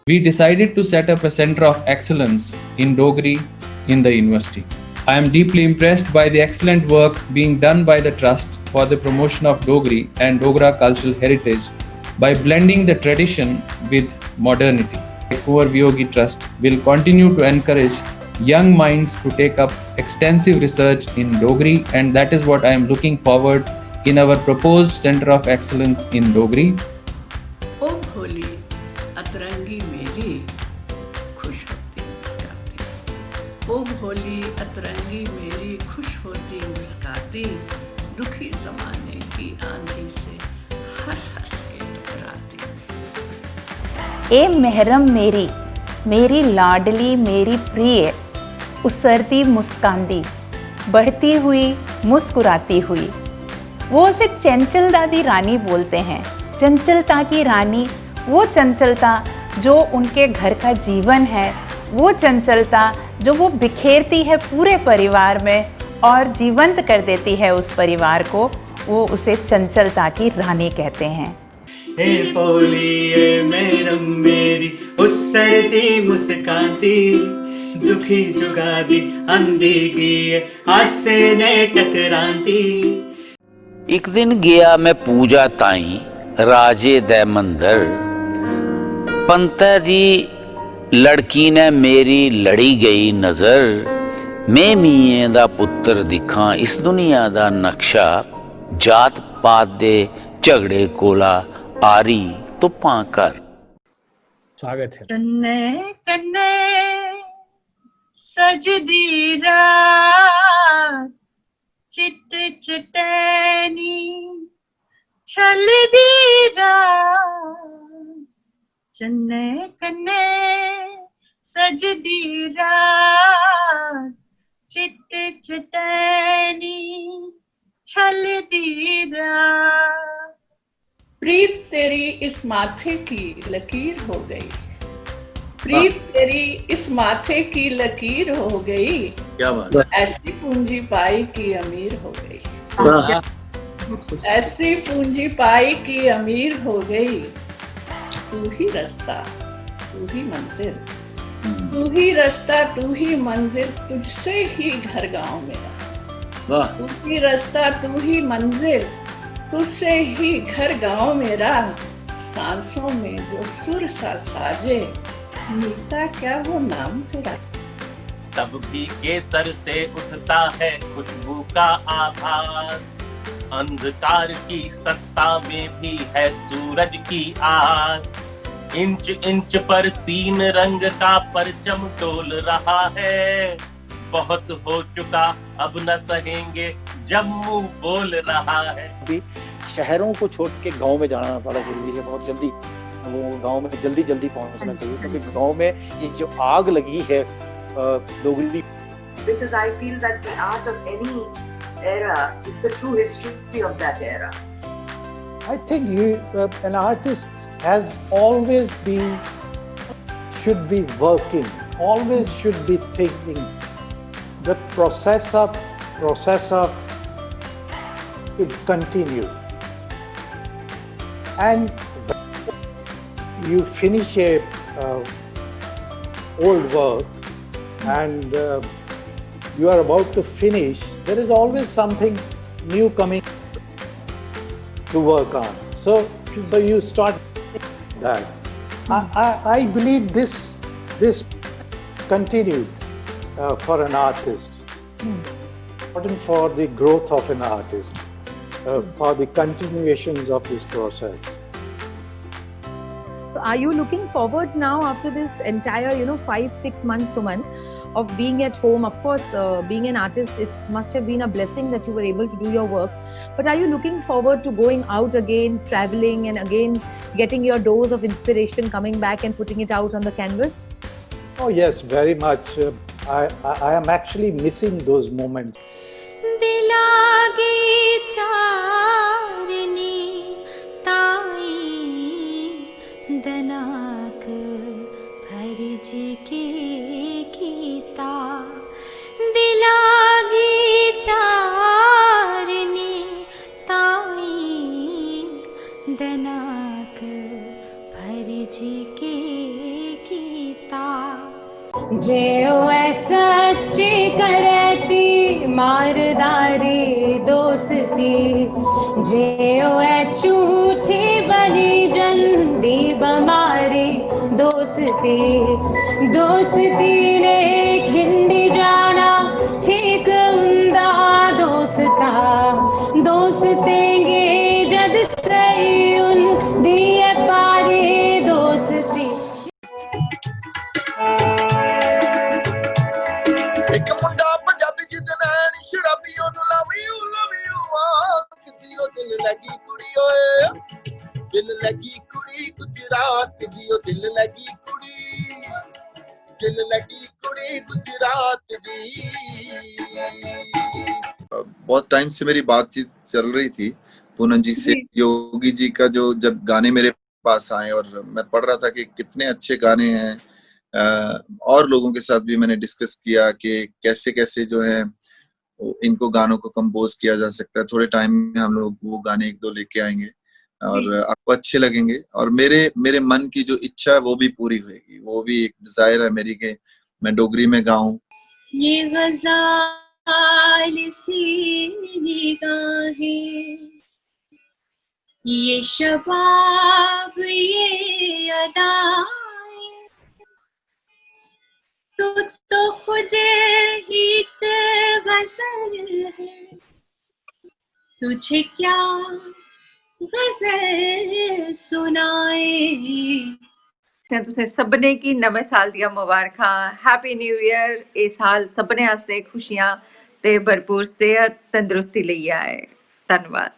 we decided to set up a center of excellence in Dogri in the university. I am deeply impressed by the excellent work being done by the Trust for the promotion of Dogri and Dogra cultural heritage by blending the tradition with modernity. Kuvar Vyogi Trust will continue to encourage young minds to take up extensive research in Dogri, and that is what I am looking forward in our proposed Center of Excellence in Dogri. ओ भोली अतरंगी मेरी खुश होती मुस्काती, ओ भोली अतरंगी मेरी खुश होती मुस्काती, दुखी जमाने की आंधी से हंस हंस के टकराती। ए महरम मेरी, मेरी लाडली मेरी प्रिय, उसरती मुस्कांदी, बढ़ती हुई मुस्कुराती हुई। वो उसे चंचल दादी रानी बोलते हैं, चंचलता की रानी, वो चंचलता जो उनके घर का जीवन है, वो चंचलता जो वो बिखेरती है पूरे परिवार में और जीवंत कर देती है उस परिवार को, वो उसे चंचलता की रानी कहते हैं। ए पोली ए मैरम मेरी उसरती मुस्काती, दुखी जुगादी अंधी की हासे ने टकराती। एक दिन गया मैं पूजा ताई राजे दे मंदिर, पंता दी लड़की ने मेरी लड़ी गई नजर, मैं मीए दा पुत्र दिखा इस दुनिया दा नक्शा, जात पात दे झगड़े कोला आरी तो पाकर। स्वागत है। चन्ने कन्ने सजदी रात, चिट चिटैनी छलदी रात, चन्ने कन्ने सजदी रात, चिट चिटैनी छलदी रात। प्रीत तेरी इस माथे की लकीर हो गई, प्रीत तेरी इस माथे की लकीर हो गई, क्या बात, ऐसी पूंजी पाई की अमीर हो गई, ऐसी पूंजी पाई की अमीर हो गई। तू ही रास्ता तू ही मंजिल, तू ही रास्ता तू ही मंजिल, तुझसे ही घर गांव मेरा, तू ही रास्ता तू ही मंजिल, तुझसे ही घर गांव मेरा। सांसों में जो सुर सा साजे, मीता क्या वो नाम तेरा। तब भी केसर से उठता है खुशबू का आभास, अंधकार की सत्ता में भी है सूरज की आस। इंच इंच पर तीन रंग का परचम डोल रहा है, बहुत हो चुका अब न सहेंगे जम्मू बोल रहा है। अभी शहरों को छोड़ के गांव में जाना बड़ा जरूरी है, बहुत जल्दी वो गांव में जल्दी पहुंचना चाहिए, क्योंकि गांव में ये जो आग लगी है Dogri. Because I feel that the art of any era is the true history of that era. I think an artist has always been, should be working, always should be thinking. The process of to continue, and you finish a old work and you are about to finish, there is always something new coming to work on. So you start that. I believe this continued for an artist, important for the growth of an artist, for the continuations of this process. So are you looking forward now after this entire 5-6 months, Suman, of being at home? Of course, being an artist, it must have been a blessing that you were able to do your work, but are you looking forward to going out again, traveling, and again getting your dose of inspiration, coming back and putting it out on the canvas? Oh yes, very much. I am actually missing those moments. दनाक फर्ज के कीता, दिलागी चारनी ताई, दनाक फर्ज के मारदारे दोस्ती जियो ऐ झूठी बनी जंदी बमारी दोस्ती दोस्ती ने खिंडी जाना ठीक हुंदा दोस्ता दोस्तेंगे जद सही उन दिए पारे दोस्ती ਇੱਕ ਮੁੰਡਾ ਪੰਜਾਬੀ ਜਿੱਦ ਨੈਣ ਸ਼ਰਾਬੀ ਉਹਨੂੰ ਲਵ ਯੂ ਆਖਦੀ ਉਹ ਦਿਲ ਲੱਗੀ ਕੁੜੀ ਓਏ ਦਿਲ ਲੱਗੀ ਕੁੜੀ ਗੁਜਰਾਤ ਦੀ ਉਹ ਦਿਲ ਲੱਗੀ ਕੁੜੀ गुजरात दी। बहुत टाइम से मेरी बातचीत चल रही थी पूनम जी से, योगी जी का जो जब गाने मेरे पास आए और मैं पढ़ रहा था कि कितने अच्छे गाने हैं, और लोगों के साथ भी मैंने डिस्कस किया कि कैसे कैसे जो है इनको गानों को कंपोज किया जा सकता है। थोड़े टाइम में हम लोग वो गाने एक दो लेके आएंगे और आपको अच्छे लगेंगे, और मेरे मन की जो इच्छा है वो भी पूरी होगी। वो भी एक डिजायर है मेरी कि मैं डोगरी में गाऊं। ये गज़ाल सी निगाहें, ये शबाब ये अदाएं, तू तो खुद ही एक गज़ल है, तुझे क्या गज़ल सुनाए। तुसें सभनें गी नमें साल दियां मुबारखां, हैप्पी न्यू ईयर। इस साल सभनें आस्ते खुशियां ते भरपूर सेहत तंदुरुस्ती लेइयै आए। धन्नवाद।